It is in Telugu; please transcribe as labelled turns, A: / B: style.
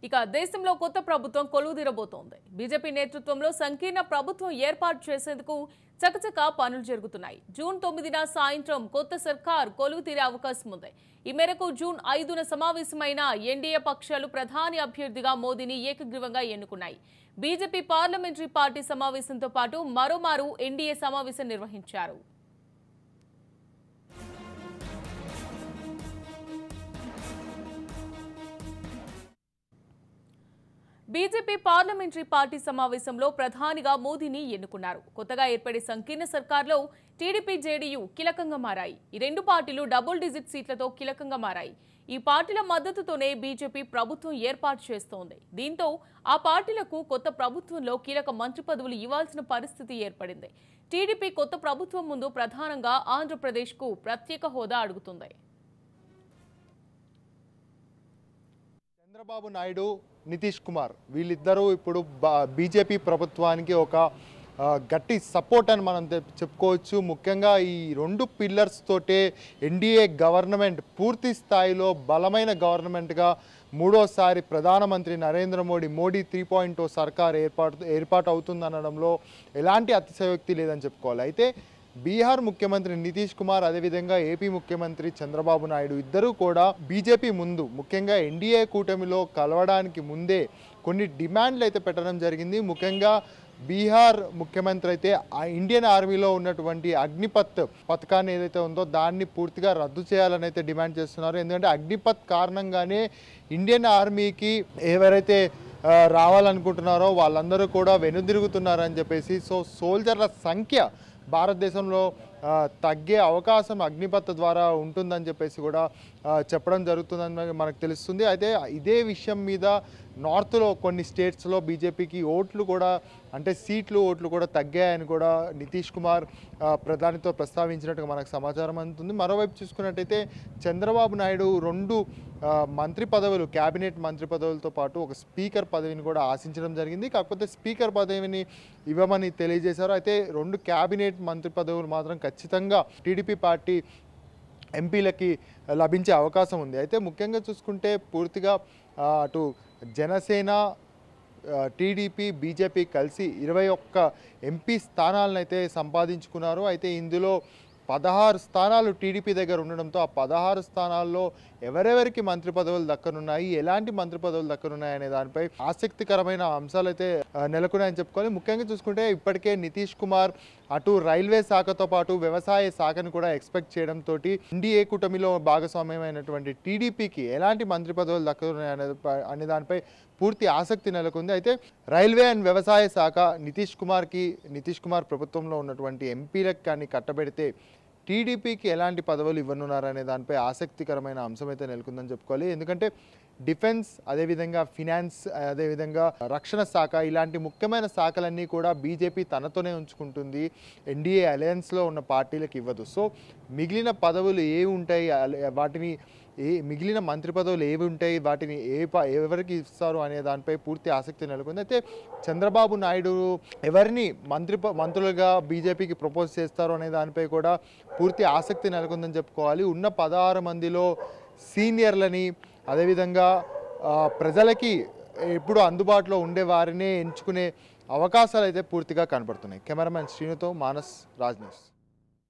A: ఇక దేశంలో కొత్త ప్రభుత్వం కొలువుదీరబోతోంది. బీజేపీ నేతృత్వంలో సంకీర్ణ ప్రభుత్వం ఏర్పాటు చేసేందుకు చకచకా పనులు జరుగుతున్నాయి. జూన్ 9న సాయంత్రం కొత్త సర్కార్ కొలువుతీరే అవకాశం ఉంది. ఈ మేరకు జూన్ 5న సమావేశమైన ఎన్డీఏ పక్షాలు ప్రధాని అభ్యర్థిగా మోదీని ఏకగ్రీవంగా ఎన్నుకున్నాయి. బీజేపీ పార్లమెంటరీ పార్టీ సమావేశంతో పాటు మరోమారు ఎన్డీఏ సమావేశం నిర్వహించారు. బీజేపీ పార్లమెంటరీ పార్టీ సమావేశంలో ప్రధానిగా మోదీని ఎన్నుకున్నారు. కొత్తగా ఏర్పడే సంకీర్ణ సర్కార్లో టీడీపీ, జేడీయూ కీలకంగా మారాయి. ఈ రెండు పార్టీలు డబుల్ డిజిట్ సీట్లతో కీలకంగా మారాయి. ఈ పార్టీల మద్దతుతోనే బీజేపీ ప్రభుత్వం ఏర్పాటు చేస్తోంది. దీంతో ఆ పార్టీలకు కొత్త ప్రభుత్వంలో కీలక మంత్రి పదవులు ఇవ్వాల్సిన పరిస్థితి ఏర్పడింది. టీడీపీ కొత్త ప్రభుత్వం ముందు ప్రధానంగా ఆంధ్రప్రదేశ్కు ప్రత్యేక హోదా అడుగుతుంది.
B: చంద్రబాబు నాయుడు, నితీష్ కుమార్ వీళ్ళిద్దరూ ఇప్పుడు బీజేపీ ప్రభుత్వానికి ఒక గట్టి సపోర్ట్ అని మనం చెప్పుకోవచ్చు. ముఖ్యంగా ఈ రెండు పిల్లర్స్ తోటే ఎన్డీఏ గవర్నమెంట్ పూర్తి స్థాయిలో బలమైన గవర్నమెంట్గా మూడోసారి ప్రధానమంత్రి నరేంద్ర మోడీ 3.0 సర్కార్ ఏర్పాటు అవుతుందనడంలో ఎలాంటి అతిశయోక్తి లేదని చెప్పుకోవాలి. అయితే బీహార్ ముఖ్యమంత్రి నితీష్ కుమార్, అదేవిధంగా ఏపీ ముఖ్యమంత్రి చంద్రబాబు నాయుడు ఇద్దరూ కూడా బీజేపీ ముందు, ముఖ్యంగా ఎన్డీఏ కూటమిలో కలవడానికి ముందే కొన్ని డిమాండ్లు అయితే పెట్టడం జరిగింది. ముఖ్యంగా బీహార్ ముఖ్యమంత్రి అయితే ఇండియన్ ఆర్మీలో ఉన్నటువంటి అగ్నిపత్ పథకాన్ని ఏదైతే ఉందో దాన్ని పూర్తిగా రద్దు చేయాలని అయితే డిమాండ్ చేస్తున్నారు. ఎందుకంటే అగ్నిపత్ కారణంగానే ఇండియన్ ఆర్మీకి ఎవరైతే రావాలనుకుంటున్నారో వాళ్ళందరూ కూడా వెనుదిరుగుతున్నారని చెప్పేసి, సో సోల్జర్ల సంఖ్య భారతదేశంలో తగ్గే అవకాశం అగ్నిపత్ ద్వారా ఉంటుందని చెప్పేసి కూడా చెప్పడం జరుగుతుందని మనకు తెలుస్తుంది. అయితే ఇదే విషయం మీద నార్త్లో కొన్ని స్టేట్స్లో బీజేపీకి ఓట్లు కూడా, అంటే ఓట్లు కూడా తగ్గాయని కూడా నితీష్ కుమార్ ప్రధానితో ప్రస్తావించినట్టుగా మనకు సమాచారం అందుతుంది. మరోవైపు చూసుకున్నట్టయితే చంద్రబాబు నాయుడు 2 మంత్రి పదవులు, క్యాబినెట్ మంత్రి పదవులతో పాటు ఒక స్పీకర్ పదవిని కూడా ఆశించడం జరిగింది. కాకపోతే స్పీకర్ పదవిని ఇవ్వమని తెలియజేశారు. అయితే 2 క్యాబినెట్ మంత్రి పదవులు మాత్రం ఖచ్చితంగా టీడీపీ పార్టీ ఎంపీలకి లభించే అవకాశం ఉంది. అయితే ముఖ్యంగా చూసుకుంటే పూర్తిగా అటు జనసేన, టీడీపీ, బీజేపీ కలిసి 21 ఎంపీ స్థానాలను అయితే సంపాదించుకున్నారు. అయితే ఇందులో 16 స్థానాలు టీడీపీ దగ్గర ఉండడంతో ఆ 16 స్థానాల్లో ఎవరెవరికి మంత్రి పదవులు దక్కనున్నాయి, ఎలాంటి మంత్రి పదవులు దక్కనున్నాయి అనే దానిపై ఆసక్తికరమైన అంశాలు అయితే నెలకొన్నాయని చెప్పుకోవాలి. ముఖ్యంగా చూసుకుంటే ఇప్పటికే నితీష్ కుమార్ అటు రైల్వే శాఖతో పాటు వ్యవసాయ శాఖను కూడా ఎక్స్పెక్ట్ చేయడంతో ఎన్డీఏ కూటమిలో భాగస్వామ్యమైనటువంటి టీడీపీకి ఎలాంటి మంత్రి పదవులు దక్కనున్నాయి అనే దానిపై పూర్తి ఆసక్తి నెలకొంది. అయితే రైల్వే అండ్ వ్యవసాయ శాఖ నితీష్ కుమార్ ప్రభుత్వంలో ఉన్నటువంటి ఎంపీలకు కానీ కట్టబెడితే టీడీపీకి ఎలాంటి పదవులు ఇవ్వనున్నారనే దానిపై ఆసక్తికరమైన అంశం అయితే నెలకొందని చెప్పుకోవాలి. ఎందుకంటే డిఫెన్స్, అదేవిధంగా ఫినాన్స్, అదేవిధంగా రక్షణ శాఖ ఇలాంటి ముఖ్యమైన శాఖలన్నీ కూడా బీజేపీ తనతోనే ఉంచుకుంటుంది, ఎన్డీఏ అలయన్స్లో ఉన్న పార్టీలకు ఇవ్వదు. సో మిగిలిన పదవులు ఏవి ఉంటాయి, వాటిని మిగిలిన మంత్రి పదవులు ఏవి ఉంటాయి, వాటిని ఎవరికి ఇస్తారు అనే దానిపై పూర్తి ఆసక్తి నెలకొంది. అయితే చంద్రబాబు నాయుడు ఎవరిని మంత్రులుగా బీజేపీకి ప్రపోజ్ చేస్తారు అనే దానిపై కూడా పూర్తి ఆసక్తి నెలకొందని చెప్పుకోవాలి. ఉన్న 16 మందిలో సీనియర్లని, అదేవిధంగా ప్రజలకి ఎప్పుడు అందుబాటులో ఉండే వారినే ఎంచుకునే అవకాశాలు అయితే పూర్తిగా కనపడుతున్నాయి. కెమెరామెన్ శ్రీనుతో మానస్, రాజ్ న్యూస్.